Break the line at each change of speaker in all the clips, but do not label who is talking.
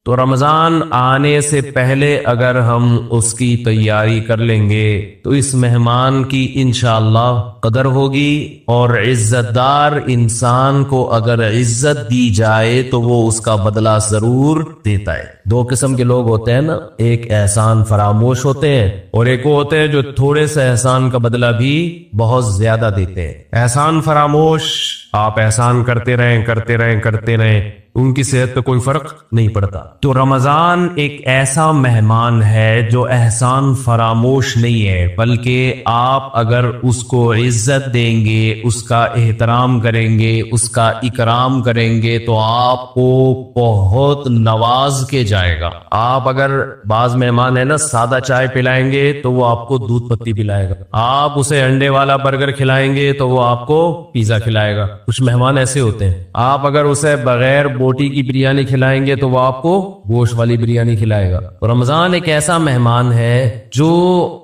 تو رمضان آنے سے پہلے اگر ہم اس کی تیاری کر لیں گے تو اس مہمان کی انشاءاللہ قدر ہوگی، اور عزت دار انسان کو اگر عزت دی جائے تو وہ اس کا بدلہ ضرور دیتا ہے۔ دو قسم کے لوگ ہوتے ہیں نا، ایک احسان فراموش ہوتے ہیں اور ایک وہ ہوتے ہیں جو تھوڑے سے احسان کا بدلہ بھی بہت زیادہ دیتے ہیں۔ احسان فراموش، آپ احسان کرتے رہیں، ان کی صحت پہ کوئی فرق نہیں پڑتا۔ تو رمضان ایک ایسا مہمان ہے جو احسان فراموش نہیں ہے، بلکہ آپ اگر اس کو عزت دیں گے، اس کا احترام کریں گے، اس کا اکرام کریں گے تو آپ کو بہت نواز کے جائے گا۔ آپ اگر بعض مہمان ہے نا سادہ چائے پلائیں گے تو وہ آپ کو دودھ پتی پلائے گا، آپ اسے انڈے والا برگر کھلائیں گے تو وہ آپ کو پیزا کھلائے گا۔ کچھ مہمان ایسے ہوتے ہیں، آپ اگر اسے بغیر بوٹی کی بریانی کھلائیں گے تو وہ آپ کو گوشت والی بریانی کھلائے گا۔ رمضان ایک ایسا مہمان ہے جو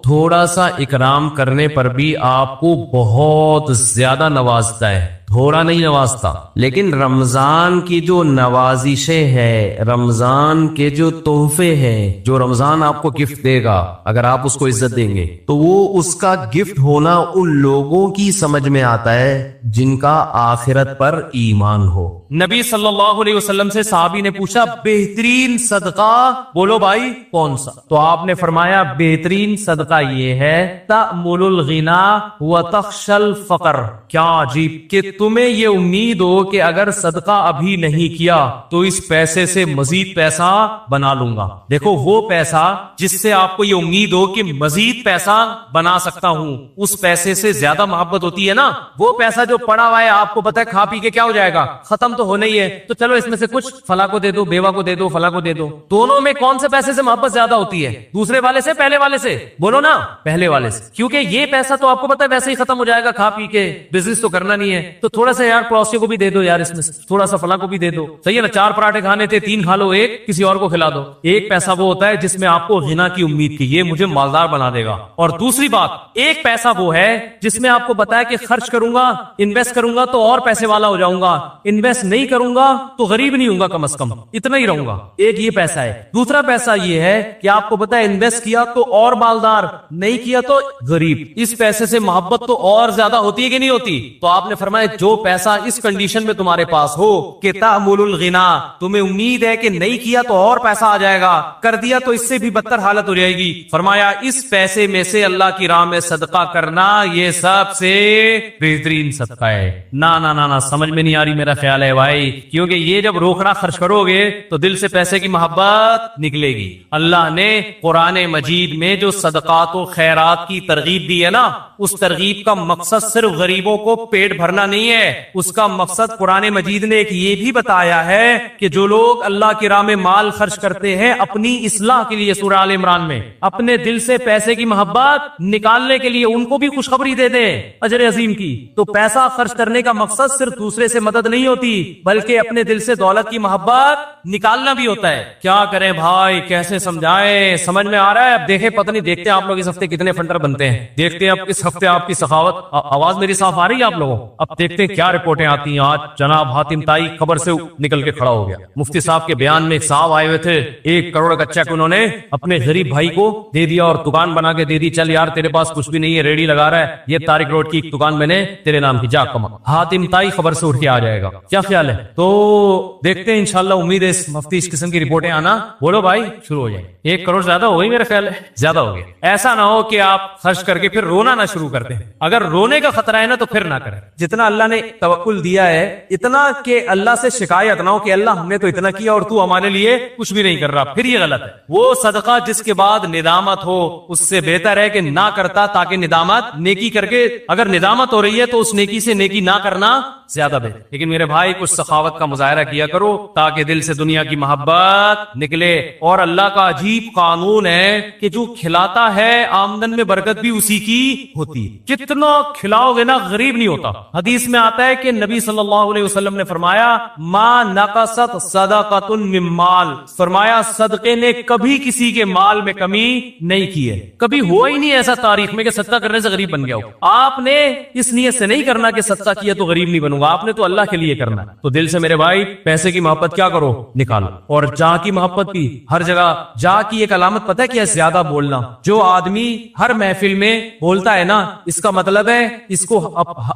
تھوڑا سا اکرام کرنے پر بھی آپ کو بہت زیادہ نوازتا ہے، تھوڑا نہیں نوازتا۔ لیکن رمضان کی جو نوازشیں ہیں، رمضان کے جو تحفے ہیں، جو رمضان آپ کو گفٹ دے گا، اگر آپ اس کو عزت دیں گے تو وہ اس کا گفٹ ہونا ان لوگوں کی سمجھ میں آتا ہے جن کا آخرت پر ایمان ہو۔ نبی صلی اللہ علیہ وسلم سے صحابی نے پوچھا بہترین صدقہ بولو بھائی کون سا؟ تو آپ نے فرمایا بہترین صدقہ یہ ہے تأمل الغنا وتخشى الفقر۔ کیا عجیب کہ تمہیں یہ امید ہو کہ اگر صدقہ ابھی نہیں کیا تو اس پیسے سے مزید پیسہ بنا لوں گا۔ دیکھو وہ پیسہ جس سے آپ کو یہ امید ہو کہ مزید پیسہ بنا سکتا ہوں، اس پیسے سے زیادہ محبت ہوتی ہے نا۔ وہ پیسہ جو پڑا ہوا ہے آپ کو پتا ہے کھا پی کے کیا ہو جائے گا، ختم تو ہونا ہی ہے، تو چلو اس میں سے کچھ فلاں کو دے دو، بیوہ کو دے دو، فلاں کو دے دو۔ دونوں میں کون سے پیسے سے محبت زیادہ ہوتی ہے؟ دوسرے والے سے، پہلے والے سے؟ بولو نا، پہلے والے سے، کیونکہ یہ پیسہ تو آپ کو پتا ہے ویسے ہی ختم ہو جائے گا کھا پی کے، بزنس تو کرنا نہیں ہے، تو تھوڑا سا یار پڑوسی کو بھی دے دو یار، اس میں تھوڑا سا فلاں کو بھی دے دو، صحیح ہے نا؟ 4 پراٹھے کھانے تھے، 3 کھا لو، ایک کسی اور کو کھلا دو۔ ایک پیسہ وہ ہوتا ہے جس میں آپ کو غنا کی امید کی یہ مجھے مالدار بنا دے گا، اور دوسری بات ایک پیسہ وہ ہے جس میں آپ کو بتایا کہ خرچ کروں گا، انویسٹ کروں گا تو اور پیسے والا ہو جاؤں گا، انویسٹ نہیں کروں گا تو غریب نہیں ہوں گا، کم از کم اتنا ہی رہوں گا۔ ایک یہ پیسہ ہے۔ دوسرا پیسہ یہ ہے کہ آپ کو پتا ہے انویسٹ کیا تو اور مالدار، نہیں کیا تو غریب۔ اس پیسے سے محبت تو اور زیادہ ہوتی ہے کہ نہیں ہوتی؟ تو آپ نے فرمایا جو پیسہ اس کنڈیشن میں تمہارے پاس ہو کہ تأمل الغنا، تمہیں امید ہے کہ نہیں کیا تو اور پیسہ آ جائے گا، کر دیا تو اس سے بھی بدتر حالت ہو جائے گی، فرمایا اس پیسے میں سے اللہ کی راہ میں صدقہ کرنا یہ سب سے بہترین صدقہ ہے۔ نہ سمجھ میں نہیں آ رہی میرا خیال ہے بھائی، کیونکہ یہ جب روکڑا خرچ کرو گے تو دل سے پیسے کی محبت نکلے گی۔ اللہ نے قرآن مجید میں جو صدقات و خیرات کی ترغیب دی ہے نا، اس ترغیب کا مقصد صرف غریبوں کو پیٹ بھرنا نہیں ہے، اس کا مقصد قرآن مجید نے ایک یہ بھی بتایا ہے کہ جو لوگ اللہ کی راہ میں مال خرچ کرتے ہیں اپنی اصلاح کے لیے، سورہ آل عمران میں اپنے دل سے پیسے کی محبت نکالنے کے لیے ان کو بھی خوشخبری دے دیں اجر عظیم کی۔ تو پیسہ خرچ کرنے کا مقصد صرف دوسرے سے مدد نہیں ہوتی، بلکہ اپنے دل سے دولت کی محبت نکالنا بھی ہوتا ہے۔ کیا کریں بھائی، کیسے سمجھائیں؟ سمجھ میں آ رہا ہے؟ اب دیکھیں، پتہ نہیں دیکھتے ہیں آپ لوگ اس ہفتے کتنے فنڈر بنتے ہیں، دیکھتے ہیں اب اس ہفتے آپ کی سخاوت۔ آواز میری صاف آ رہی ہے آپ لوگوں؟ اب دیکھتے ہیں کیا رپورٹیں آتی ہیں۔ آج جناب حاتم تائی خبر سے نکل کے کھڑا ہو گیا۔ مفتی صاحب کے بیان میں ایک صاحب آئے ہوئے تھے، 1 کروڑ کا چیک انہوں نے اپنے غریب بھائی کو دے دیا اور دکان بنا کے دے دی، چل یار تیرے پاس کچھ بھی نہیں ہے، ریڈی لگا رہا ہے، یہ طارق روڈ کی ایک دکان میں نے تیرے نام کی، جا کما۔ حاتم تائی خبر سے اٹھ کے آ جائے گا، کیا خیال ہے؟ تو دیکھتے ہیں انشاءاللہ، امید ہے اس مفتی اس قسم کی رپورٹیں آنا، بولو بھائی شروع ہو جائیں۔ 1 کروڑ زیادہ ہو گئی میرا خیال ہے، زیادہ ہو گیا۔ ایسا نہ ہو کہ آپ خرچ کر کے پھر رونا نہ شروع کرتے ہیں، اگر رونے کا خطرہ ہے نا تو پھر نہ کریں۔ جتنا اللہ نے توکل دیا ہے اتنا کہ اللہ سے شکایت نہ ہو کہ اللہ ہم نے تو اتنا کیا اور تو ہمارے لیے کچھ بھی نہیں کر رہا، پھر یہ غلط ہے۔ وہ صدقہ جس کے بعد ندامت ہو اس سے بہتر ہے کہ نہ کرتا، تاکہ ندامت نیکی کر کے، اگر ندامت ہو رہی ہے تو اس نیکی سے نیکی نہ کرنا زیادہ بہتر۔ لیکن میرے بھائی کچھ سخاوت کا مظاہرہ کیا کرو تاکہ دل سے دنیا کی محبت نکلے۔ اور اللہ کا عجیب قانون ہے کہ جو کھلاتا ہے آمدن میں برکت بھی اسی کی ہوتی ہے، کتنا کھلاؤ گے نا غریب نہیں ہوتا۔ حدیث میں آتا ہے کہ نبی صلی اللہ علیہ وسلم نے فرمایا ما نقصت صدقۃ من مال، فرمایا صدقے نے کبھی کسی کے مال میں کمی نہیں کی ہے. کبھی ہوا ہی نہیں ایسا تاریخ میں کہ صدقہ کرنے سے غریب بن گیا ہو. آپ نے اس نیت سے نہیں کرنا کہ صدقہ کیا تو غریب نہیں بنوں گا، آپ نے تو اللہ کے لیے کرنا. تو دل سے میرے بھائی پیسے کی محبت کیا کرو، نکالو. اور جا کی محبت بھی ہر جگہ. جا کی ایک علامت پتہ ہے کیا؟ زیادہ بولنا. جو آدمی ہر محفل میں بولتا ہے نا، اس کا مطلب ہے اس کو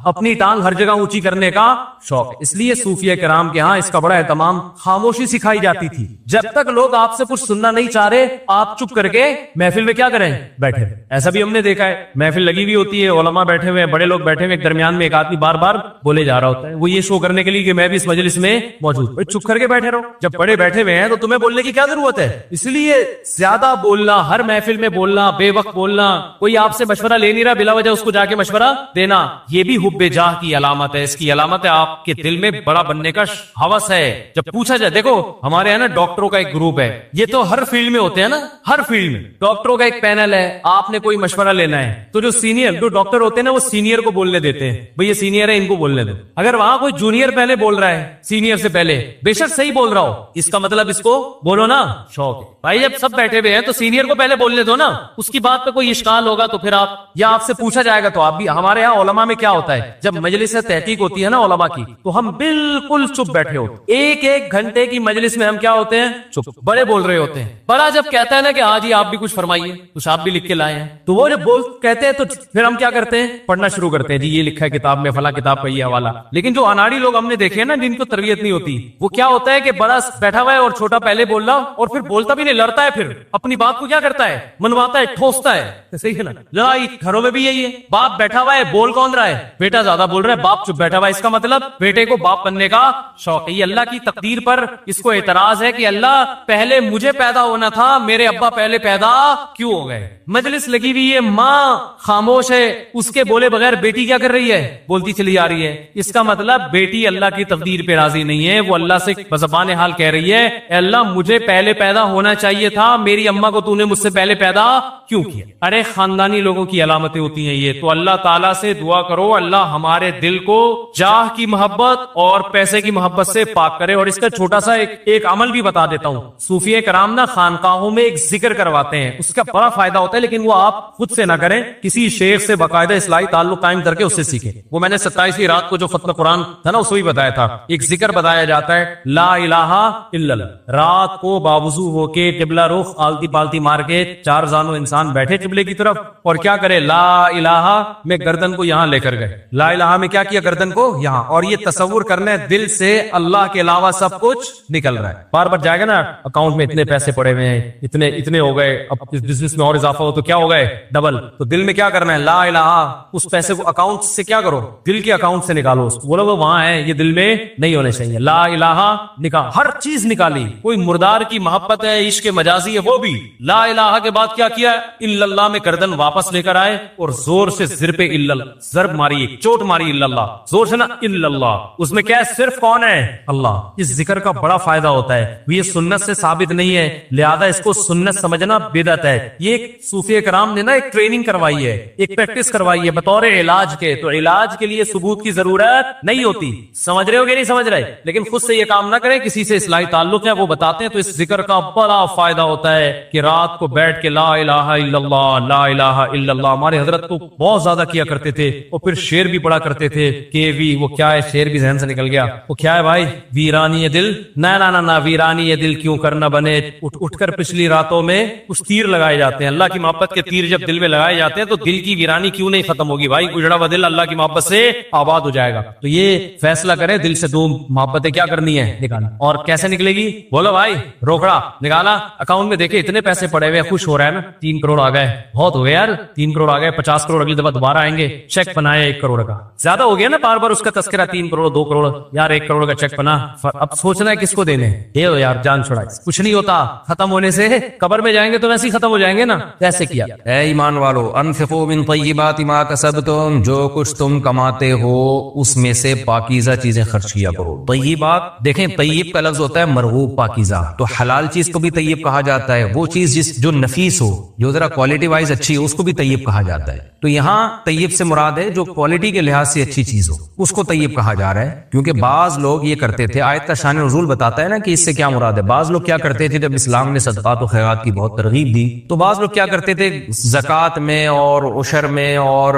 اپنی ٹانگ ہر جگہ اونچی کرنے کا شوق ہے. اس لیے صوفیہ کرام کے ہاں اس کا بڑا اہتمام، خاموشی سکھائی جاتی تھی. جب تک لوگ آپ سے کچھ سننا نہیں چاہ رہے آپ چپ کر کے محفل میں کیا کریں، بیٹھے. ایسا بھی ہم نے دیکھا ہے، محفل لگی ہوئی ہوتی ہے، علماء بیٹھے ہوئے ہیں، بڑے لوگ بیٹھے ہوئے، درمیان میں ایک آدمی بار بار بولے جا رہا ہوتا ہے. وہ یہ شو کرنے کے لیے کہ میں بھی اس مجلس میں موجود ہوں. چپ کر کے بیٹھے رہو. جب بڑے بیٹھے ہوئے ہیں تو تمہیں بولنے کی کیا ضرورت ہے؟ اس لیے زیادہ بولنا، ہر محفل میں بولنا، بے وقت بولنا، کوئی آپ سے مشورہ لے نہیں رہا بلا وجہ اس کو جا کے مشورہ دینا، یہ بھی حب جاہ کی علامت ہے. اس کی علامت ہے آپ کے دل میں بڑا بننے کا ہوس ہے. جب پوچھا جائے، دیکھو ہمارے یہاں نا ڈاکٹروں کا ایک گروپ ہے، یہ تو ہر فیلڈ میں ہوتے ہیں نا، ہر فیلڈ میں ڈاکٹروں کا ایک پینل ہے. آپ نے کوئی مشورہ لینا ہے تو جو سینئر جو ڈاکٹر ہوتے ہیں نا وہ سینئر کو بولنے دیتے ہیں، بھئی یہ سینئر ہے ان کو بولنے دو. اگر وہاں کوئی جونیئر پہلے بول رہا ہے سینئر سے پہلے، بے شک صحیح بول رہا ہو، اس کا مطلب اس کو بولو نا، شوق ہے. بھائی جب سب بیٹھے ہوئے ہیں تو سینئر کو پہلے بولنے دو نا. اس کی بات پہ کوئی اشکال ہوگا تو پھر آپ، یا آپ سے پوچھا جائے گا تو آپ بھی. ہمارے یہاں علماء میں کیا ہوتا ہے، جب مجلس تحقیق ہوتی ہے نا علماء کی، تو ہم بالکل چپ بیٹھے ہوتے. ایک ایک گھنٹے کی مجلس میں ہم کیا ہوتے ہیں، چپ. بڑے بول رہے ہوتے ہیں. بڑا جب کہتا ہے نا کہ ہاں جی آپ بھی کچھ فرمائیے، کچھ آپ بھی لکھ کے لائے ہیں، تو وہ جب کہتے ہیں تو پھر ہم کیا کرتے ہیں، پڑھنا شروع کرتے ہیں. جی یہ لکھا ہے کتاب میں، فلاں کتاب کا یہ حوالہ. لیکن جو اناڑی لوگ ہم نے دیکھے ہیں نا، جن کو تربیت نہیں ہوتی، وہ کیا ہوتا ہے کہ بڑا بیٹھا ہوا ہے اور چھوٹا پہلے بول رہا، اور پھر بولتا بھی نہیں، لڑتا ہے، پھر اپنی بات کو کیا کرتا ہے، منواتا ہے، ٹھوستا ہے. صحیح ہے نا؟ لڑائی گھروں میں بھی یہی ہے. باپ بیٹھا ہوا ہے، بول کون رہا ہے، بیٹا زیادہ بول رہا ہے، باپ چپ بیٹھا ہوا ہے. اس کا مطلب بیٹے کو باپ بننے کا شوق ہے. یہ اللہ کی تقدیر پر اس کو اعتراض ہے کہ اللہ پہلے مجھے پیدا ہونا تھا، میرے ابا پہلے پیدا کیوں ہو گئے. مجلس لگی ہوئی ہے، ماں خاموش ہے، اس کے بولے بغیر بیٹی کیا کر رہی ہے، بولتی چلی آ رہی ہے. اس کا مطلب بیٹی اللہ کی تقدیر پہ راضی نہیں ہے، وہ اللہ سے بزبان حال کہہ رہی ہے، اے اللہ مجھے پہلے پیدا ہونا چاہیے تھا، میری اماں کو تو نے مجھ سے پہلے پیدا کیوں کیا. ارے خاندانی لوگوں کی علامتیں ہوتی ہیں یہ. تو اللہ تعالیٰ سے دعا کرو اللہ ہمارے دل کو جاہ کی محبت اور پیسے کی محبت سے پاک کرے. اور اس کا چھوٹا سا ایک عمل بھی بتا دیتا ہوں. صوفیہ کرام نا خانقاہوں میں ایک ذکر کرواتے ہیں، اس کا بڑا فائدہ ہوتا ہے، لیکن وہ آپ خود سے نہ کریں، کسی شیخ سے باقاعدہ اصلاحی تعلق قائم کر کے اس سے سیکھیں. وہ میں نے 27ویں رات کو جو ختم قرآن تھا نا اس کو بھی بتایا تھا. ایک ذکر بتایا جاتا ہے، لا الہ الا اللہ. رات کو باوضو ہو کے قبلہ رخ آلتی پالتی مار کے چار زانو انسان بیٹھے قبلے کی طرف، اور کیا کرے، لا الہ میں گردن کو یہاں لے کر گئے. لا الہ میں کیا کیا، گردن کو یہاں. اور یہ تصور کرنے دل سے اللہ کے علاوہ سب کچھ نکل رہا ہے. بار بار جائے گا نا اکاؤنٹ میں اتنے پیسے پڑے ہوئے ہیں، اتنے ہو گئے، اب اس بزنس میں اور اضافہ ہو تو کیا ہو گئے، ڈبل. تو دل میں کیا کرنا ہے، لا الہ. اس پیسے کو اکاؤنٹ سے کیا کرو، دل کے اکاؤنٹ سے نکالو. وہ لوگ وہاں ہیں، یہ دل میں نہیں ہونے چاہیے. لا الہ نکال، ہر چیز نکالی. کوئی مردار کی محبت ہے، عشق مجازی ہے، وہ بھی لا الہ کے بعد کیا کیا، الا اللہ میں گردن واپس لے کر آئے اور زور سے زر پہ الا اللہ ضرب ماری، ایک چوٹ ماری، الا اللہ زور سے نا، الا اللہ. اس میں کیا ہے، صرف کون ہے، اللہ. اس ذکر کا بڑا فائدہ ہوتا ہے. یہ سنت سے ثابت نہیں ہے، لہذا اس کو سنت سمجھنا بدعت ہے. یہ صوفیہ کرام نے نا ایک ٹریننگ کروائی ہے، ایک پریکٹس کروائی ہے بطور علاج کے. تو علاج کے لیے ثبوت کی ضرورت نہیں ہوتی. سمجھ رہے ہو کہ نہیں سمجھ رہے؟ لیکن خود سے یہ کام نہ کریں، کسی سے اصلاحی تعلق ہے وہ بتاتے ہیں تو اس ذکر کا بڑا فائدہ ہوتا ہے کہ رات کو بیٹھ کے لا الہ الا اللہ، لا الہ الا اللہ. ہمارے حضرت تو بہت زیادہ کیا کرتے تھے، اور پھر شعر بھی پڑھا کرتے تھے کہ وہ کیا ہے، شعر بھی ذہن سے نکل گیا. وہ کیا ہے بھائی، ویرانی دل، نہ ویرانی دل کیوں کرنا بنے. اٹھ کر پچھلی راتوں میں کچھ تیر لگائے جاتے ہیں. اللہ کی محبت کے تیر جب دل میں لگائے جاتے ہیں تو دل کی ویرانی کیوں نہیں ختم ہوگی بھائی. اجڑا ہوا دل اللہ کی محبت سے آباد ہو جائے گا. تو یہ فیصلہ کریں دل سے دو محبتیں کیا کرنی ہے، نکالنا. اور کیسے نکلے گی، بولو بھائی. روکڑا نکالا، اکاؤنٹ میں دیکھے اتنے پیسے پڑے ہوئے، خوش ہو رہا ہے نا، 3 کروڑ آ گئے، بہت ہو گئے یار، 3 کروڑ آ گئے، 50 کروڑ اگلی دفعہ دوبارہ آئیں گے. چیک بنایا 1 کروڑ کا، زیادہ ہو گیا نا بار بار اس کا تذکرہ، 3 کروڑ 2 کروڑ یار، 1 کروڑ کا چیک بنا. اب سوچنا ہے کس کو دینے، یہ ہو یار جان چھوڑا. کچھ نہیں ہوتا، ختم ہونے سے قبر میں جائیں گے تو ویسے ہی ختم ہو جائیں گے نا. ایسے کیا. اے ایمان والو، انفقوا من طیبات ما کسبتم، جو کچھ تم کماتے ہو اس میں سے پاکیزہ چیزیں خرچ کیا کرو. طیبات دیکھیں، طیب کا لفظ ہوتا ہے مرغوب، پاکیزہ. تو حلال چیز کو بھی طیب کہا جاتا ہے. وہ چیز جو نفیس ہو، جو ذرا کوالٹی وائز اچھی ہو، اس کو بھی طیب کہا جاتا ہے. تو یہاں طیب سے مراد ہے جو کوالٹی کے لحاظ سے اچھی
چیز ہو اس کو طیب کہا جا رہا ہے. کیونکہ بعض لوگ یہ کرتے تھے, آیت کا شان نزول بتاتا ہے نا کہ اس سے کیا مراد ہے. بعض لوگ کیا کرتے تھے جب اسلام نے صدقات و خیرات کی بہت ترغیب دی تو بعض لوگ کیا کرتے تھے زکوٰۃ میں اور عشر میں اور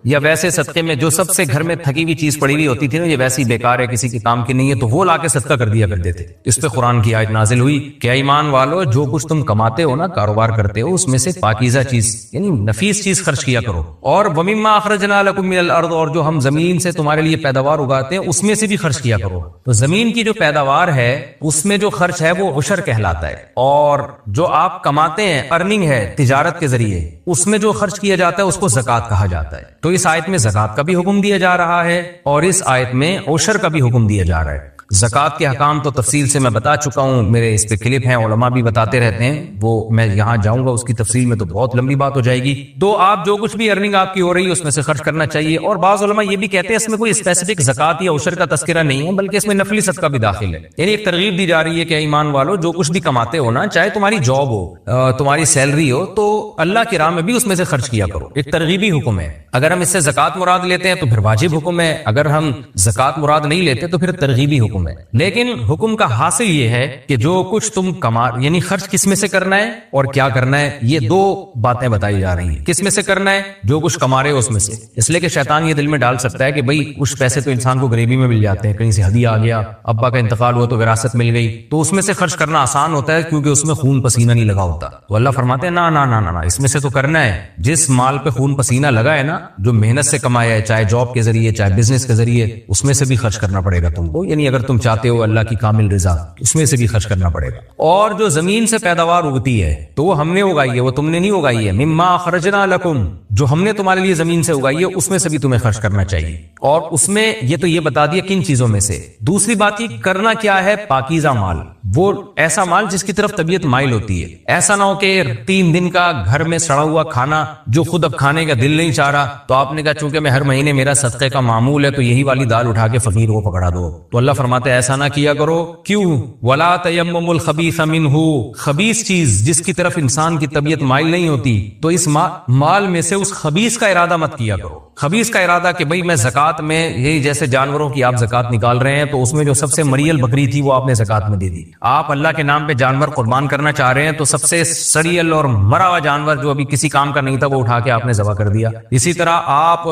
یا ویسے صدقے میں جو سب سے گھر میں تھکی ہوئی چیز پڑی ہوئی ہوتی تھی نا, یہ ویسی بیکار ہے کسی کے کام کی نہیں ہے, تو وہ لا کے صدقہ کر دیا کرتے تھے. اس پہ قرآن کی آیت نازل ہوئی کہ ایمان والو جو کچھ تم کماتے ہو نا, کاروبار کرتے ہو, اس میں سے پاکیزہ چیز یعنی نفیس چیز خرچ کیا کرو. اور وَمِمَّا أَخْرَجْنَا لَكُم مِّنَ الْأَرْضِ, اور جو ہم زمین سے تمہارے لیے پیداوار اگاتے ہیں اس میں سے بھی خرچ کیا کرو. تو زمین کی جو پیداوار ہے اس میں جو خرچ ہے وہ عشر کہلاتا ہے, اور جو آپ کماتے ہیں ارننگ ہے تجارت کے ذریعے, اس میں جو خرچ کیا جاتا ہے اس کو زکوٰۃ کہا جاتا ہے. تو اس آیت میں زکوٰۃ کا بھی حکم دیا جا رہا ہے اور اس آیت میں عشر کا بھی حکم دیا جا رہا ہے. زکوٰۃ کے احکام تو تفصیل سے میں بتا چکا ہوں, میرے اس پہ کلپ ہیں, علماء بھی بتاتے رہتے ہیں, وہ میں یہاں جاؤں گا اس کی تفصیل میں تو بہت لمبی بات ہو جائے گی. تو آپ جو کچھ بھی ارننگ آپ کی ہو رہی ہے اس میں سے خرچ کرنا چاہیے. اور بعض علماء یہ بھی کہتے ہیں اس میں کوئی اسپیسیفک زکوٰۃ یا عشر کا تذکرہ نہیں ہے, بلکہ اس میں نفلی صدقہ بھی داخل ہے. یعنی ایک ترغیب دی جا رہی ہے کہ ایمان والو جو کچھ بھی کماتے ہو نا, چاہے تمہاری جاب ہو, تمہاری سیلری ہو, تو اللہ کی راہ میں بھی اس میں سے خرچ کیا کرو. ایک ترغیبی حکم ہے. اگر ہم اس سے زکوٰۃ مراد لیتے ہیں تو پھر واجب حکم ہے, اگر ہم زکوٰۃ مراد نہیں لیتے تو پھر ترغیبی حکم ہے. لیکن حکم کا حاصل یہ ہے کہ جو کچھ تم کما یعنی خرچ کس میں سے کرنا ہے اور کیا کرنا ہے, یہ دو باتیں بتائی جا رہی ہیں. کس میں سے کرنا ہے, جو کچھ کما رہے ہو اس میں سے. اس لیے کہ شیطان یہ دل میں ڈال سکتا ہے کہ بھئی کچھ پیسے تو انسان کو غریبی میں مل جاتے ہیں, کہیں سے ہدیہ آ گیا, ابا کا انتقال ہوا تو وراثت مل گئی, تو اس میں سے خرچ کرنا آسان ہوتا ہے کیونکہ اس میں خون پسینہ نہیں لگا ہوتا. تو اللہ فرماتے ہیں نا نا نا نا, اس میں سے تو کرنا ہے. جس مال پہ خون پسینہ لگا ہے نا, جو محنت سے کمایا ہے, چاہے جاب کے ذریعے چاہے بزنس کے ذریعے, اس میں سے بھی خرچ کرنا پڑے گا تم کو. یعنی اگر تم چاہتے ہو اللہ کی کامل رضا, اس میں سے بھی خرچ کرنا پڑے گا. اور جو زمین سے پیداوار اگتی ہے تو وہ ہم نے اگائی ہے, وہ تم نے نہیں اگائی ہے. مما اخرجنا لکم, جو ہم نے تمہارے لیے زمین سے اگائی ہے اس میں سے بھی تمہیں خرچ کرنا چاہیے. اور اس میں یہ تو یہ بتا دیا کن چیزوں میں سے. دوسری بات یہ کرنا کیا ہے, پاکیزہ مال, وہ ایسا مال جس کی طرف طبیعت مائل ہوتی ہے. ایسا نہ ہو کہ 3 دن کا گھر میں سڑا ہوا کھانا جو خود اب کھانے کا دل نہیں چاہ رہا, تو آپ نے کہا چونکہ میں ہر مہینے میرا صدقے کا معمول ہے تو یہی والی دال اٹھا کے فقیر کو پکڑا دو. تو اللہ فرماتے ہیں ایسا نہ کیا کرو. کیوں؟ ولا تیمموا الخبیث منہ, خبیث چیز جس کی طرف انسان کی طبیعت مائل نہیں ہوتی, تو اس مال میں سے اس خبیث کا ارادہ مت کیا کرو. خبیث کا ارادہ کہ بھئی میں زکوٰۃ میں, یہی جیسے جانوروں کی آپ زکوٰۃ نکال رہے ہیں تو اس میں جو سب سے مریل بکری تھی وہ آپ نے زکوٰۃ میں دے دی. آپ اللہ کے نام پہ جانور قربان کرنا چاہ رہے ہیں تو سب سے سڑیل اور مرا ہوا جانور جو ابھی کسی کام کا نہیں تھا وہ اٹھا کے آپ نے ذبح کر دیا. اسی طرح آپ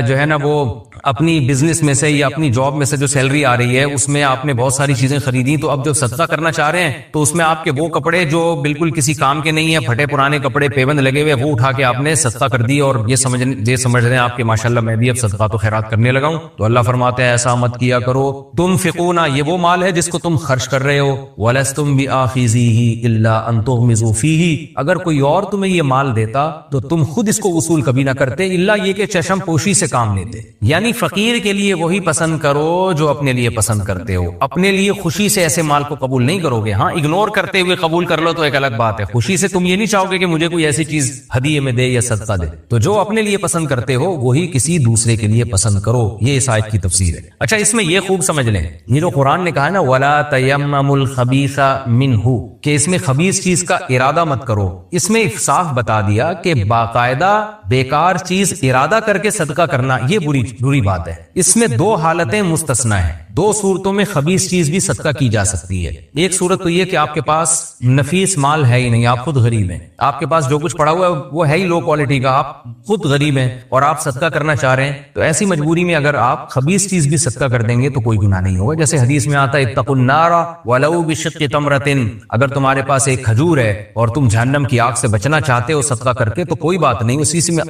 جو ہے نا وہ اپنی بزنس میں سے یا اپنی جاب میں سے جو سیلری آ رہی ہے اس میں آپ نے بہت ساری چیزیں خریدی, تو اب جب صدقہ کرنا چاہ رہے ہیں تو اس میں آپ کے وہ کپڑے جو بالکل کسی کام کے نہیں ہیں, پھٹے پرانے کپڑے پیبند لگے ہوئے, وہ اٹھا کے آپ نے صدقہ کر دی اور یہ سمجھ رہے ہیں آپ کے ماشاءاللہ میں بھی اب صدقات و خیرات کرنے لگا ہوں. تو اللہ فرماتے ہیں ایسا مت کیا کرو. تنفقون, یہ وہ مال ہے جس کو تم خرچ کر رہے ہو, ولستم بآخذیہ الا ان تغمضوا فیہ, اگر کوئی اور تمہیں یہ مال دیتا تو تم خود اس کو وصول کبھی نہ کرتے, الا یہ کہ چشم پوشی سے کام لیتے. یعنی فقیر کے لیے وہی پسند کرو جو اپنے لیے پسند کرتے ہو. اپنے لیے خوشی سے ایسے مال کو قبول نہیں کرو گے. ہاں اگنور کرتے ہوئے قبول کر لو تو ایک الگ بات ہے. خوشی سے تم یہ نہیں چاہو گے کہ مجھے کوئی ایسی چیز ہدیے میں دے یا صدقہ دے. تو جو اپنے لیے پسند کرتے ہو وہی کسی دوسرے کے لیے پسند کرو. یہ اس آیت کی تفسیر ہے. اچھا اس میں یہ خوب سمجھ لیں, یہ جو قرآن نے کہا ہے نا ولا تیمموا الخبیث منہ, کہ اس میں خبیث چیز کا ارادہ مت کرو, اس میں صاف بتا دیا کہ باقاعدہ بیکار چیز ارادہ کر کے صدقہ کرنا یہ بری بات ہے. اس میں 2 حالتیں مستثنی ہیں. 2 صورتوں میں خبیث چیز بھی صدقہ کی جا سکتی ہے. ایک صورت تو یہ کہ آپ کے پاس نفیس مال ہے ہی نہیں, آپ خود غریب ہیں, آپ کے پاس جو کچھ پڑا ہوا ہے وہ ہے ہی لو کوالٹی کا, آپ خود غریب ہیں اور آپ صدقہ کرنا چاہ رہے ہیں, تو ایسی مجبوری میں اگر آپ خبیث چیز بھی صدقہ کر دیں گے تو کوئی گناہ نہیں ہوگا. جیسے حدیث میں آتا ہے اتقوا النار ولو بشق تمرۃ, اگر تمہارے پاس ایک کھجور ہے اور تم جہنم کی آگ سے بچنا چاہتے ہو صدقہ کر کے تو کوئی بات نہیں,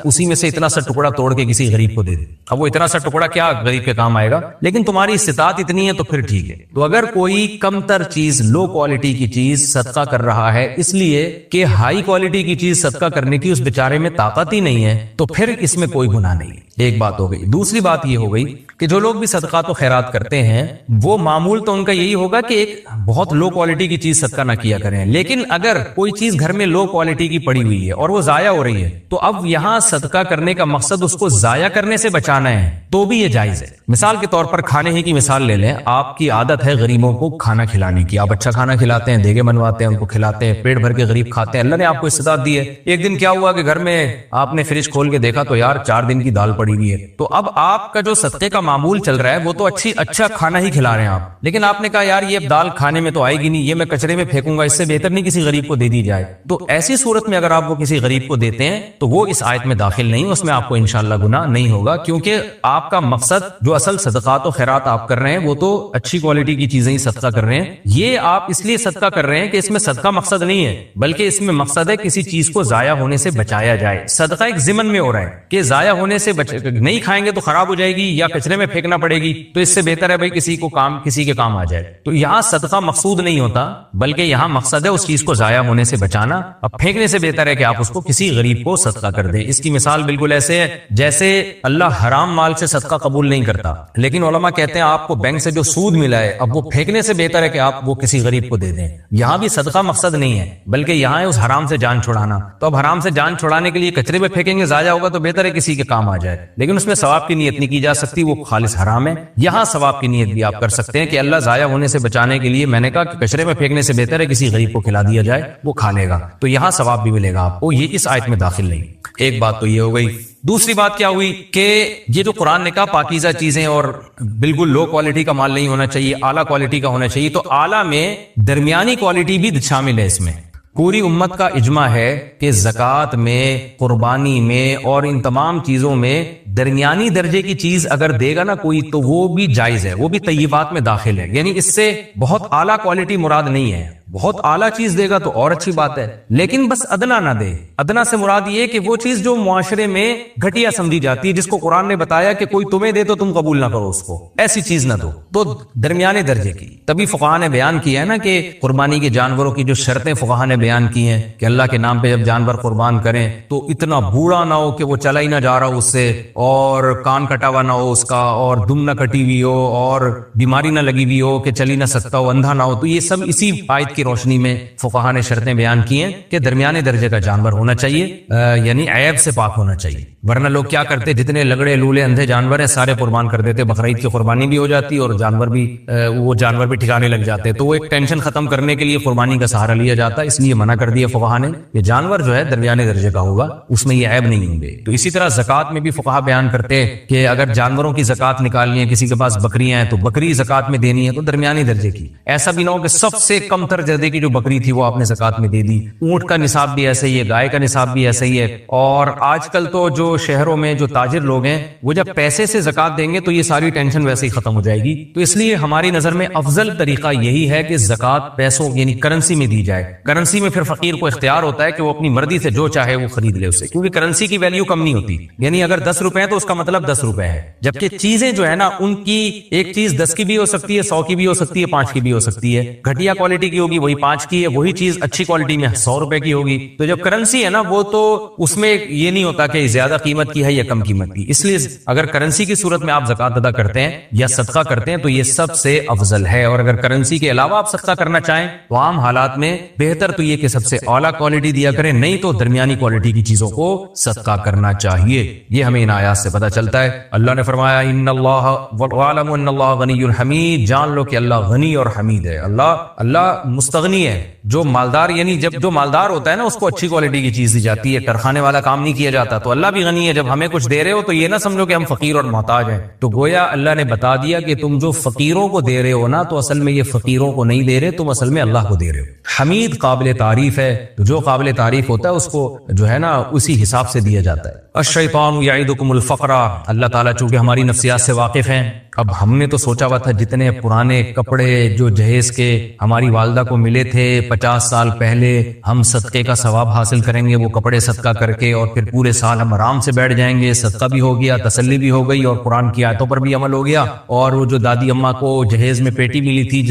اسی میں سے اتنا سا ٹکڑا توڑ کے کسی غریب کو دے دے. اب وہ اتنا سا ٹکڑا کیا غریب کے کام آئے گا, لیکن تمہاری استطاعت اتنی ہے تو پھر ٹھیک ہے. تو اگر کوئی کم تر چیز, لو کوالٹی کی چیز صدقہ کر رہا ہے اس لیے کہ ہائی کوالٹی کی چیز صدقہ کرنے کی اس بیچارے میں طاقت ہی نہیں ہے, تو پھر اس میں کوئی گناہ نہیں. ایک بات ہو گئی. دوسری بات یہ ہو گئی کہ جو لوگ بھی صدقات و خیرات کرتے ہیں وہ معمول تو ان کا یہی ہوگا کہ ایک بہت لو کوالٹی کی چیز صدقہ نہ کیا کریں. لیکن اگر کوئی چیز گھر میں لو کوالٹی کی پڑی ہوئی ہے اور وہ ضائع ہو رہی ہے تو اب یہاں صدقہ کرنے کا مقصد اس کو ضائع کرنے سے بچانا ہے تو بھی یہ جائز ہے. مثال کے طور پر کھانے ہی کی مثال لے لیں. آپ کی عادت ہے غریبوں کو کھانا کھلانے کی, آپ اچھا کھانا کھلاتے ہیں, دیگے بنواتے ہیں, ان کو کھلاتے ہیں, پیٹ بھر کے غریب کھاتے ہیں, اللہ نے آپ کو استطاعت دی ہے. ایک دن کیا ہوا کہ گھر میں آپ نے فریج کھول کے دیکھا تو یار 4 دن کی دال پڑی ہوئی ہے. تو اب آپ کا جو صدقے کا معمول چل رہا ہے وہ تو اچھا کھانا ہی کھلا رہے ہیں آپ, لیکن آپ نے کہا یار یہ دال کھانے میں تو آئے گی نہیں, یہ میں کچرے میں پھینکوں گا, اس سے بہتر نہیں کسی غریب کو دے دی جائے. تو ایسی صورت میں اگر آپ وہ کسی غریب کو دیتے ہیں تو وہ اس آیت میں داخل نہیں, اس میں آپ کو انشاءاللہ گناہ نہیں ہوگا, کیونکہ آپ کا مقصد جو اصل صدقات و خیرات آپ کر رہے ہیں وہ تو اچھی کوالٹی کی چیزیں ہی صدقہ کر رہے ہیں. یہ آپ اس لیے صدقہ کر رہے ہیں کہ اس میں صدقہ مقصد نہیں ہے, بلکہ اس میں مقصد ہے کسی چیز کو ضائع ہونے سے بچایا جائے. صدقہ ایک ضمن میں ہو رہا ہے کہ ضائع ہونے سے نہیں کھائیں گے تو خراب ہو جائے گی یا کچرے میں پھینکنا پڑے گی, تو اس سے بہتر ہے بھائی کسی کے کام آ جائے. تو یہاں صدقہ مقصود نہیں ہوتا, بلکہ یہاں مقصد ہے اس چیز کو ضائع ہونے سے بچانا. اب پھینکنے سے بہتر ہے کہ آپ اس کو کسی غریب کو صدقہ کر دیں. اس کی مثال بالکل ایسے ہے جیسے اللہ حرام مال سے صدقہ قبول نہیں کرتا, لیکن علماء کہتے ہیں آپ کو بینک سے جو سود ملا ہے اب وہ پھینکنے سے بہتر ہے کہ آپ وہ کسی غریب کو دے دیں. یہاں بھی صدقہ مقصد نہیں ہے, بلکہ یہاں ہے اس حرام سے جان چھڑانا. تو اب حرام سے جان چھڑانے کے لیے کچرے میں پھینکیں گے, ضائع ہوگا تو بہتر ہے کسی کے کام آ جائے, لیکن اس میں ثواب کی نیت نہیں کی جا سکتی, وہ خالص حرام ہے. یہاں ثواب کی نیت بھی آپ کر سکتے ہیں کہ اللہ ضائع ہونے سے بچانے کے لیے میں نے کہا کہ کچرے میں پھینکنے سے بہتر ہے کسی غریب کو کھلا دیا جائے, وہ کھا لے گا, تو یہاں ثواب بھی ملے گا آپ کو. یہ اس آیت میں داخل نہیں. ایک بات تو یہ ہو گئی. دوسری بات کیا ہوئی کہ یہ جو قرآن نے کہا پاکیزہ چیزیں اور بالکل لو کوالٹی کا مال نہیں ہونا چاہیے, اعلیٰ کوالٹی کا ہونا چاہیے, تو اعلیٰ میں درمیانی کوالٹی بھی شامل ہے. اس میں پوری امت کا اجماع ہے کہ زکوٰۃ میں, قربانی میں اور ان تمام چیزوں میں درمیانی درجے کی چیز اگر دے گا نا کوئی تو وہ بھی جائز ہے, وہ بھی طیبات میں داخل ہے. یعنی اس سے بہت اعلیٰ کوالٹی مراد نہیں ہے, بہت اعلیٰ چیز دے گا تو اور اچھی بات ہے, لیکن بس ادنا نہ دے. ادنا سے مراد یہ کہ وہ چیز جو معاشرے میں گھٹیا سمجھی جاتی ہے, جس کو قرآن نے بتایا کہ کوئی تمہیں دے تو تم قبول نہ کرو اس کو, ایسی چیز نہ دو. تو درمیانے درجے کی. تبھی فقہا نے بیان کیا ہے نا کہ قربانی کے جانوروں کی جو شرطیں فقہا نے بیان کی ہیں کہ اللہ کے نام پہ جب جانور قربان کریں تو اتنا بوڑھا نہ ہو کہ وہ چلا ہی نہ جا رہا اس سے, اور کان کٹا ہوا نہ ہو اس کا, اور دم نہ کٹی ہوئی ہو, اور بیماری نہ لگی ہوئی ہو کہ چل ہی نہ سکتا ہو, اندھا نہ ہو. تو یہ سب اسی آیت کی روشنی میں فقہا نے شرطیں بیان کی ہیں کہ درمیانے درجے کا جانور ہونا چاہیے, یعنی عیب سے پاک ہونا چاہیے. ورنہ لوگ کیا کرتے, جتنے لگڑے لولے اندھے جانور ہیں سارے قربان کر دیتے, بقرعید کی قربانی بھی ہو جاتی اور وہ جانور بھی ٹھکانے لگ جاتے. تو وہ ایک ٹینشن ختم کرنے کے لیے قربانی کا سہارا لیا جاتا, اس لیے منع کر دیا فقہا نے کہ جانور جو ہے درمیانے درجے کا ہوگا, اس میں یہ عیب نہیں ہوں گے. تو اسی طرح زکوٰۃ میں بھی فقہا بیان کرتے کہ اگر جانوروں کی زکوٰۃ نکالنی ہے, کسی کے پاس بکریاں ہیں تو بکری زکوٰۃ میں دینی ہے تو درمیانی درجے کی. ایسا بھی نہ ہو کہ سب سے کم تر درجے کی جو بکری تھی وہ آپ نے زکوٰۃ میں دے دی. اونٹ کا نصاب بھی ایسا ہی ہے, گائے کا نصاب بھی ایسا ہی ہے. اور آج کل تو جو شہروں میں جو تاجر لوگ ہیں وہ جب پیسے سے زکوٰۃ دیں گے تو یہ ساری ٹینشن ویسے ہی ختم ہو جائے گی. تو اس لیے ہماری نظر میں افضل طریقہ یہی ہے کہ زکوٰۃ پیسوں یعنی کرنسی میں دی جائے. کرنسی میں پھر فقیر کو اختیار ہوتا ہے کہ وہ اپنی مرضی سے جو چاہے وہ خرید لے اسے, کیونکہ کرنسی کی ویلیو کم نہیں ہوتی. یعنی اگر 10 روپے تو اس کا مطلب 10 روپے ہے, جبکہ چیزیں جو ہے نا ان کی ایک چیز 10 کی بھی ہو سکتی ہے, 100 کی بھی ہو سکتی ہے, 5 کی بھی ہو سکتی ہے. گھٹیا کوالٹی کی ہوگی وہی 5 کی ہے, وہی چیز اچھی کوالٹی میں 100 روپے کی ہوگی. تو جب کرنسی ہے نا وہ تو اس میں یہ نہیں ہوتا کہ زیادہ قیمت کی ہے یا کم قیمت کی. اس لیے اگر کرنسی کی صورت میں آپ زکوٰۃ ادا کرتے ہیں یا صدقہ کرتے ہیں تو یہ سب سے افضل ہے. اور اگر کرنسی کے علاوہ آپ صدقہ کرنا چاہیں تو عام حالات میں بہتر تو یہ کہ سب سے اعلیٰ کوالٹی دیا کریں, نہیں تو درمیانی کوالٹی کی چیزوں کو صدقہ کرنا چاہیے. یہ ہمیں ان آیات سے پتہ چلتا ہے. اللہ نے فرمایا ان اللہ وَاعْلَمُوا أَنَّ اللَّهَ غَنِيٌّ حَمِيدٌ, جان لو کہ اللہ غنی اور حمید ہے. اللہ مستغنی ہے. جو مالدار یعنی جب جو مالدار ہوتا ہے نا اس کو اچھی کوالٹی کی چیز دی جاتی ہے, کارخانے والا کام نہیں کیا جاتا. تو اللہ بھی غنی ہے. جب ہمیں کچھ دے رہے ہو تو یہ نہ سمجھو کہ ہم فقیر اور محتاج ہیں. تو گویا اللہ نے بتا دیا کہ تم جو فقیروں کو دے رہے ہو نا تو اصل میں یہ فقیروں کو نہیں دے رہے, تم اصل میں اللہ کو دے رہے ہو. حمید قابل تعریف ہے, تو جو قابل تعریف ہوتا ہے اس کو جو ہے نا اسی حساب سے دیا جاتا ہے. الشیطان یعدکم الفقر, اللہ تعالیٰ چونکہ ہماری نفسیات سے واقف ہیں. اب ہم نے تو سوچا ہوا تھا جتنے پرانے کپڑے جو جہیز کے ہماری والدہ کو ملے تھے 50 سال پہلے, ہم صدقے کا ثواب حاصل کریں گے وہ کپڑے صدقہ کر کے, اور پھر پورے سال ہم آرام سے بیٹھ جائیں گے. صدقہ بھی ہو گیا, تسلی بھی ہو گئی, اور قرآن کی آیتوں پر بھی عمل ہو گیا. اور وہ جو دادی اماں کو جہیز میں پیٹی ملی تھی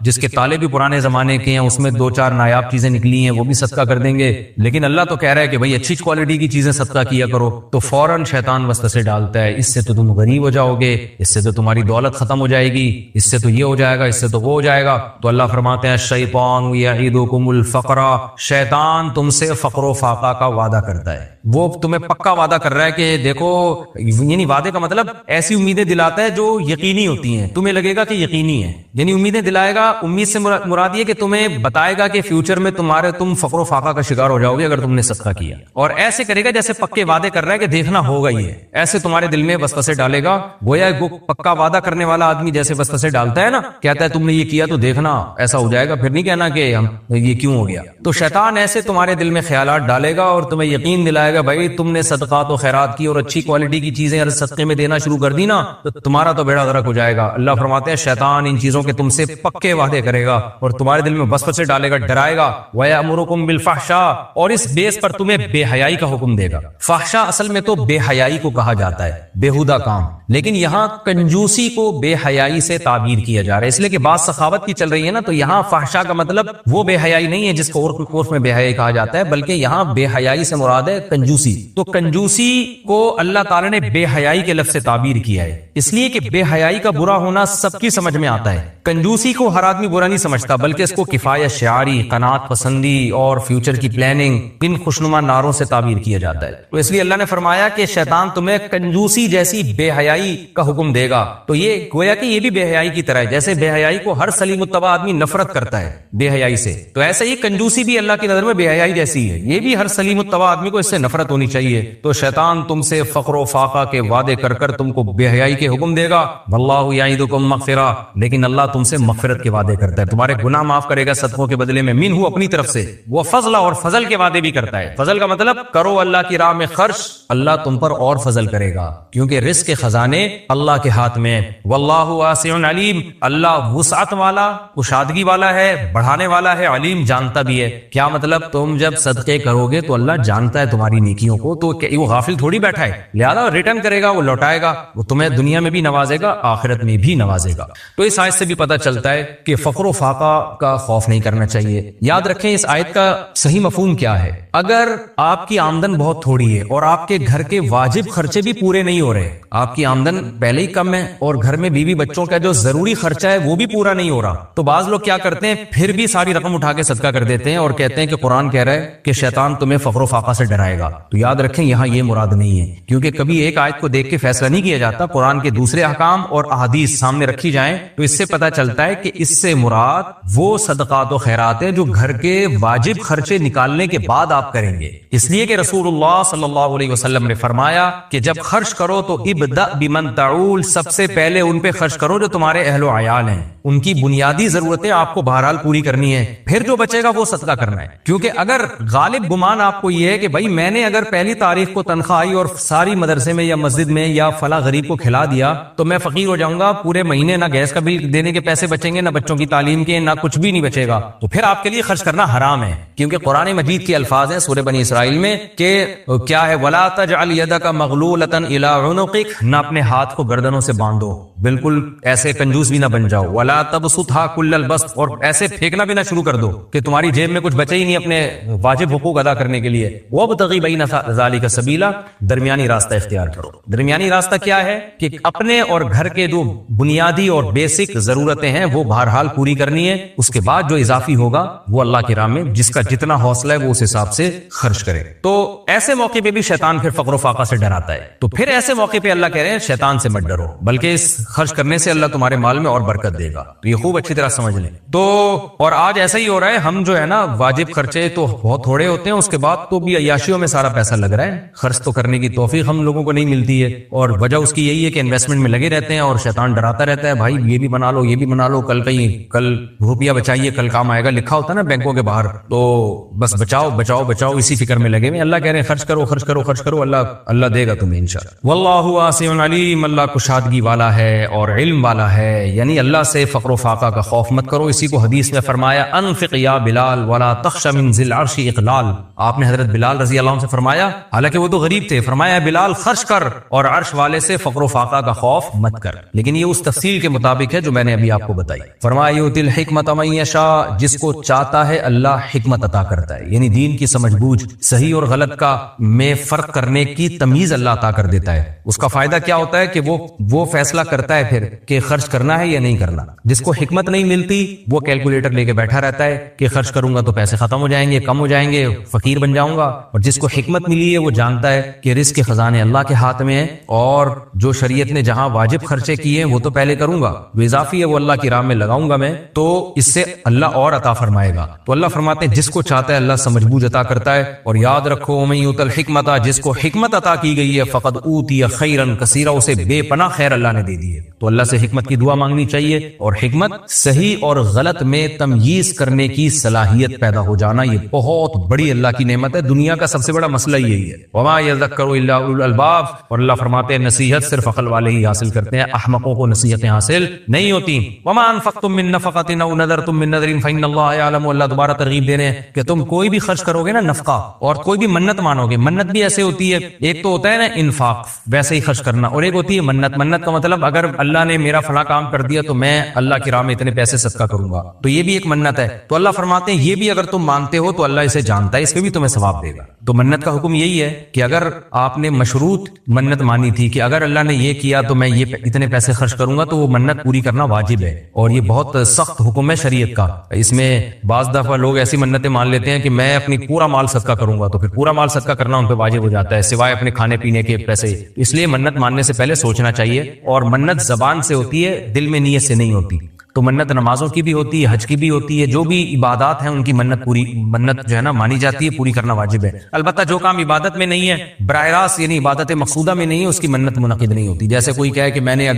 جس کے تالے بھی پرانے زمانے کے ہیں, اس میں 2-4 نایاب چیزیں نکلی ہیں, وہ بھی صدقہ کر دیں گے. لیکن اللہ تو کہہ رہا ہے کہ بھائی اچھی کوالٹی کی چیزیں صدقہ کیا کرو. تو فوراً شیطان وسوسے ڈالتا ہے, اس سے تو تم غریب ہو جاؤ گے, اس سے تو تمہاری دولت ختم ہو جائے گی، اس سے تو یہ ہو جائے گا، اس سے تو وہ ہو جائے گا. تو اللہ فرماتے ہیں الشیطان یعدکم الفقر، شیطان تم سے فقر و فاقہ کا وعدہ کرتا ہے. وہ تمہیں پکا وعدہ کر رہا ہے کہ دیکھو، یعنی وعدے کا مطلب ایسی امیدیں دلاتا ہے جو یقینی ہوتی ہیں، تمہیں لگے گا کہ یقینی ہے، یعنی امیدیں دلائے گا. امید سے مراد یہ کہ تمہیں بتائے گا کہ فیوچر میں تم فقر و فاقہ کا شکار ہو جاؤ گے اگر تم نے صدقہ کیا، اور ایسے کرے گا جیسے پکے وعدے کر رہا ہے کہ دیکھنا ہوگا ہی ہے، ایسے تمہارے دل میں وسوسے ڈالے گا. گویا وہ پکا وعدہ کرنے والا آدمی جیسے وسوسے ڈالتا ہے نا، کہتا ہے تم نے یہ کیا تو دیکھنا ایسا ہو جائے گا، پھر نہیں کہنا کہ یہ کیوں ہو گیا. تو شیطان ایسے تمہارے دل میں خیالات ڈالے گا اور تمہیں یقین دلائے گا بھائی تم نے صدقات و خیرات کی اور اچھی کوالٹی کی چیزیں ہر صدقے میں دینا شروع کر دی نا، تو تمہارا تو بیڑا غرق ہو جائے گا. اللہ فرماتے ہیں شیطان ان چیزوں کے تم سے پکے وعدے کرے گا اور تمہارے دل میں وسوسے ڈالے گا، ڈرائے گا. وَيَأْمُرُكُمْ بِالْفَحْشَاءِ، اور اس بیس پر تمہیں بے حیائی کا حکم دے گا. فحشا اصل میں تو بے حیائی کو کہا جاتا ہے، بیہودہ کام، لیکن یہاں کنجوسی کو بے حیائی سے تعبیر کیا جا رہا ہے، اس لیے کہ بات سخاوت کی چل رہی ہے نا. تو یہاں فحشا کا مطلب وہ بے حیائی نہیں ہے جس کو عرف میں بے حیائی کہا جاتا ہے، بلکہ یہاں بے حیائی سے مراد ہے کنجوسی. تو کنجوسی کو اللہ تعالیٰ نے بے حیائی کے لفظ سے تعبیر کیا ہے، اس لیے کہ بے حیائی کا برا ہونا سب کی سمجھ میں آتا ہے. کنجوسی کو ہر آدمی برا نہیں سمجھتا، بلکہ اس کو کفایت شعاری، قناعت پسندی اور فیوچر کی پلاننگ، ان خوشنما نعروں سے تعبیر کیا جاتا ہے. تو اس لیے اللہ نے فرمایا کہ شیطان تمہیں کنجوسی جیسی بے حیائی کا حکم دے گا. تو یہ گویا کہ یہ بھی بے حیائی کی طرح ہے، جیسے بے حیائی کو ہر سلیم الطبع آدمی نفرت کرتا ہے بے حیائی سے، تو ایسے ہی کنجوسی بھی اللہ کی نظر میں بے حیائی جیسی ہے، یہ بھی ہر سلیم الطبع آدمی کو اس سے نفرت ہونی چاہیے. تو شیطان تم سے فقر و فاقہ کے وعدے کر کر تم کو بے حیائی کے حکم دے گا. واللہ یعدکم مغفرہ، لیکن اللہ تم سے مغفرت کے وعدے کرتا ہے، تمہارے گناہ معاف کرے گا صدقوں کے بدلے میں، منہ اپنی طرف سے. وہ فضل اور فضل کے وعدے بھی کرتا ہے. فضل کا مطلب کرو اللہ کی راہ میں خرچ، اللہ تم پر اور فضل کرے گا، کیونکہ رزق کے خزانے اللہ کے ہاتھ میں. واللہ واسع علیم، اللہ وسعت والا، کشادگی والا ہے، بڑھانے والا ہے، علیم جانتا بھی ہے. کیا مطلب؟ تم جب صدقے کرو گے تو اللہ جانتا ہے تمہاری نیکیوں کو، تو وہ غافل تھوڑی بیٹھا ہے، لہذا ریٹرن کرے گا، وہ لوٹائے گا، وہ تمہیں دنیا میں بھی نوازے گا، آخرت میں بھی نوازے گا. تو اس آیت سے بھی پتہ چلتا ہے کہ فقر و فاقہ کا خوف نہیں کرنا چاہیے. یاد رکھیں اس آیت کا صحیح مفہوم کیا ہے. اگر آپ کی آمدن بہت تھوڑی ہے اور آپ کے گھر کے واجب خرچے بھی پورے نہیں ہو رہے، آپ کی آمدن پہلے ہی کم ہے اور گھر میں بیوی بچوں کا جو ضروری خرچہ ہے وہ بھی پورا نہیں ہو رہا، تو بعض لوگ کیا کرتے ہیں، پھر بھی ساری رقم اٹھا کے صدقہ کر دیتے ہیں اور کہتے ہیں کہ قرآن کہہ رہا ہے کہ شیطان تمہیں فقر و فاقہ سے ڈرائے گا. تو یاد رکھیں یہاں یہ مراد نہیں ہے، کیونکہ کبھی ایک آیت کو دیکھ کے فیصلہ نہیں کیا جاتا. قرآن کے دوسرے احکام اور احادیث سامنے رکھی جائیں تو اس سے پتہ چلتا ہے کہ اس سے مراد وہ صدقات و خیرات ہے جو گھر کے واجب خرچے نکالنے کے بعد آپ کریں گے. اس لیے کہ رسول اللہ صلی اللہ علیہ وسلم نے فرمایا کہ جب خرچ کرو تو ابدأ بمن تعول، سب سے پہلے ان پہ خرچ کرو جو تمہارے اہل و عیال ہیں، ان کی بنیادی ضرورتیں آپ کو بہرحال پوری کرنی ہے، پھر جو بچے گا وہ صدقہ کرنا ہے. کیونکہ اگر غالب گمان آپ کو یہ ہے کہ بھائی میں نے اگر پہلی تاریخ کو تنخواہ آئی اور ساری مدرسے میں یا مسجد میں یا فلاں غریب کو کھلا دیا تو میں فقیر ہو جاؤں گا، پورے مہینے نہ گیس کا بل دینے کے پیسے بچیں گے، نہ بچوں کی تعلیم کے، نہ کچھ بھی نہیں بچے گا، تو پھر آپ کے لیے خرچ کرنا حرام ہے. کیونکہ قرآن مجید کے الفاظ ہیں سورہ بنی اسرائیل میں کہ کیا ہے، وَلَا تَجْعَلْ يَدَكَ مَغْلُولَةً إِلَىٰ عُنُقِكَ، نہ اپنے ہاتھ کو گردنوں سے باندھو، بالکل ایسے کنجوس بھی نہ بن جاؤ. وَلَا تَبْسُطْهَا كُلَّ الْبَسْطِ، اور ایسے پھینکنا بھی نہ شروع کر دو کہ تمہاری جیب میں کچھ بچے ہی نہیں اپنے واجب حقوق ادا کرنے کے لیے. وَابْتَغِ بَيْنَ ذَلِكَ سَبِيلًا، درمیانی راستہ اختیار کرو. درمیانی راستہ کیا ہے کہ اپنے اور گھر کے جو بنیادی اور بیسک ضرورتیں ہیں وہ بہرحال پوری کرنی ہے، اس کے بعد جو اضافی ہوگا وہ اللہ کی راہ میں جس کا جتنا حوصلہ ہے وہ اس حساب سے خرچ کرے. تو ایسے موقع پہ بھی شیطان پھر فقر و فاقہ سے ڈراتا ہے. تو پھر ایسے موقع پہ اللہ کہہ رہے ہیں شیطان سے مت ڈرو، بلکہ اس خرچ کرنے سے اللہ تمہارے مال میں اور برکت دے گا. تو یہ خوب اچھی طرح سمجھ لیں. تو اور آج ایسا ہی ہو رہا ہے، ہم جو ہے نا واجب خرچے تو بہت تھوڑے ہوتے ہیں، اس کے بعد تو بھی عیاشیوں میں سارا پیسہ لگ رہا ہے، خرچ تو کرنے کی توفیق ہم لوگوں کو نہیں ملتی ہے، اور وجہ اس کی یہی ہے کہ انویسٹمنٹ میں لگے رہتے ہیں اور شیطان ڈراتا رہتا ہے، بھائی یہ بھی بنا لو، یہ بھی بنا لو، کل روپیہ بچائیے، کل کام آئے گا، لکھا ہوتا ہے نا بینکوں کے باہر. تو بس بچاؤ بچاؤ بچاؤ، اسی فکر میں لگے ہوئے. اللہ کہہ رہے ہیں خرچ کرو خرچ کرو خرچ کرو، اللہ دے گا تمہیں انشاءاللہ. واللہ واسع علیم، اللہ کشادگی والا ہے اور علم والا ہے، یعنی اللہ سے فقر و فاقہ کا خوف مت کرو. اسی کو حدیث میں فرمایا انفق یا بلال ولا تخش من ذی العرش اقلال. آپ نے حضرت بلال رضی اللہ عنہ سے فرمایا، حالانکہ وہ تو غریب تھے، فرمایا بلال خرچ کر اور عرش والے سے فقر و فاقہ کا خوف مت کر. لیکن یہ اس تفصیل کے مطابق ہے جو میں نے ابھی آپ کو بتائی. فرمایا یؤتی الحکمت من یشاء، جس کو چاہتا ہے اللہ حکمت حکمت عطا کرتا ہے، یعنی دین کی سمجھ بوجھ، صحیح اور غلط کا میں فرق کرنے کی تمیز اللہ عطا کر دیتا ہے۔ اس کا فائدہ کیا ہوتا ہے کہ وہ فیصلہ کرتا ہے پھر کہ خرچ کرنا ہے یا نہیں کرنا۔ جس کو حکمت نہیں ملتی وہ کیلکولیٹر لے کے بیٹھا رہتا ہے کہ خرچ کروں گا تو پیسے ختم ہو جائیں گے، کم ہو جائیں گے، فقیر بن جاؤں گا۔ اور جس کو حکمت ملی ہے وہ جانتا ہے کہ رزق کے خزانے اللہ کے ہاتھ میں ہیں، اور جو شریعت نے جہاں واجب خرچے کیے ہیں وہ تو پہلے کروں گا، جو اضافی ہے وہ اللہ کی راہ میں لگاؤں گا میں، تو اس سے اللہ اور عطا فرمائے گا۔ تو اللہ فرماتے ہیں جس کو چاہتا ہے اللہ سمجھ بوجھ عطا کرتا ہے۔ اور یاد رکھو ومن یؤت الحکمت، جس کو حکمت عطا کی گئی ہے، فقد اوتی خیرا کثیرا، اسے بے پناہ خیر اللہ نے دے دی ہے۔ تو اللہ سے حکمت کی دعا مانگنی چاہیے، اور حکمت صحیح اور غلط میں تمییز کرنے کی صلاحیت پیدا ہو جانا، یہ بہت بڑی اللہ کی نعمت ہے۔ دنیا کا سب سے بڑا مسئلہ یہی ہے، وما یذکر الا اولو الالباب، اور اللہ فرماتے ہیں نصیحت صرف عقل والے ہی حاصل کرتے ہیں، احمقوں کو نصیحتیں حاصل نہیں ہوتی۔ وما انفقتم من نفقۃ او نذرتم من نذر فإن اللہ یعلم، اللہ دوبارہ ترغیب دے رہے ہیں کہ تم کوئی بھی خرچ کرو گے نا نفقہ، اور کوئی بھی منت مانو گے، منت بھی ایسے ہوتی ہے، ایک تو ہوتا ہے نا انفاق ویسے ہی خرچ کرنا، اور ایک ہوتی ہے منت۔ منت کا مطلب اگر اللہ نے میرا فلاں کام کر دیا تو میں اللہ کی راہ میں اتنے پیسے صدقہ کروں گا، تو یہ بھی ایک منت ہے۔ تو اللہ فرماتے ہیں یہ بھی اگر تم مانتے ہو تو اللہ اسے جانتا ہے، اس پہ بھی تمہیں ثواب دے گا۔ تو منت کا حکم یہی ہے کہ اگر آپ نے مشروط منت مانی تھی کہ اگر اللہ نے یہ کیا تو میں یہ اتنے پیسے خرچ کروں گا، تو وہ منت پوری کرنا واجب ہے، اور یہ بہت سخت حکم ہے شریعت کا۔ اس میں بعض دفعہ لوگ ایسی منتیں مان لیتے ہیں کہ میں اپنی پورا مال صدقہ کروں گا، تو پھر پورا مال صدقہ کرنا ان پہ واجب ہو جاتا ہے سوائے اپنے کھانے پینے کے پیسے۔ اس لیے منت ماننے سے پہلے سوچنا چاہیے، اور منت زبان سے ہوتی ہے، دل میں نیت سے نہیں ہوتی۔ تو منت نمازوں کی بھی ہوتی ہے، حج کی بھی ہوتی ہے، جو بھی عبادات ہیں ان کی منت جو ہے نا مانی جاتی ہے، پوری کرنا واجب ہے۔ البتہ جو کام عبادت میں نہیں ہے، براہ راست یعنی عبادت مقصودہ میں نہیں ہے، اس کی منت منعقد نہیں ہوتی۔ جیسے کوئی کہے کہ میں نے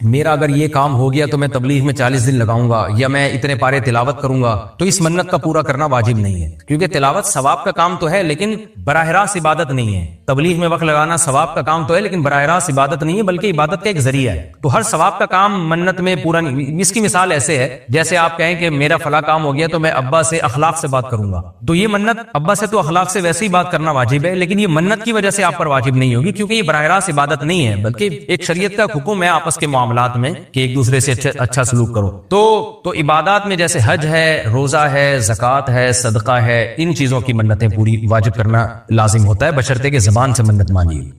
میرا یہ کام ہو گیا تو میں تبلیغ میں 40 دن لگاؤں گا، یا میں اتنے پارے تلاوت کروں گا، تو اس منت کا پورا کرنا واجب نہیں ہے، کیونکہ تلاوت ثواب کا کام تو ہے لیکن براہ راست عبادت نہیں ہے۔ تبلیغ میں وقت لگانا ثواب کا کام تو ہے لیکن براہ راست عبادت نہیں ہے، بلکہ عبادت کا ایک ذریعہ ہے۔ تو ہر ثواب کا کام منت میں پورا نہیں۔ اس کی مثال ایسے ہے جیسے آپ کہیں کہ میرا فلاں کام ہو گیا تو میں ابا سے اخلاق سے بات کروں گا، تو یہ منت ابا سے تو اخلاق سے ویسے ہی بات کرنا واجب ہے، لیکن یہ منت کی وجہ سے آپ پر واجب نہیں ہوگی، کیونکہ یہ براہ راست عبادت نہیں ہے، بلکہ ایک شریعت کا حکم ہے آپس کے معاملات میں کہ ایک دوسرے سے اچھا سلوک کرو۔ تو عبادات میں جیسے حج ہے، روزہ ہے، زکوٰۃ ہے، صدقہ ہے، ان چیزوں کی منتیں پوری واجب کرنا لازم ہوتا ہے، بشرطے کہ زبان سے منت مانیے۔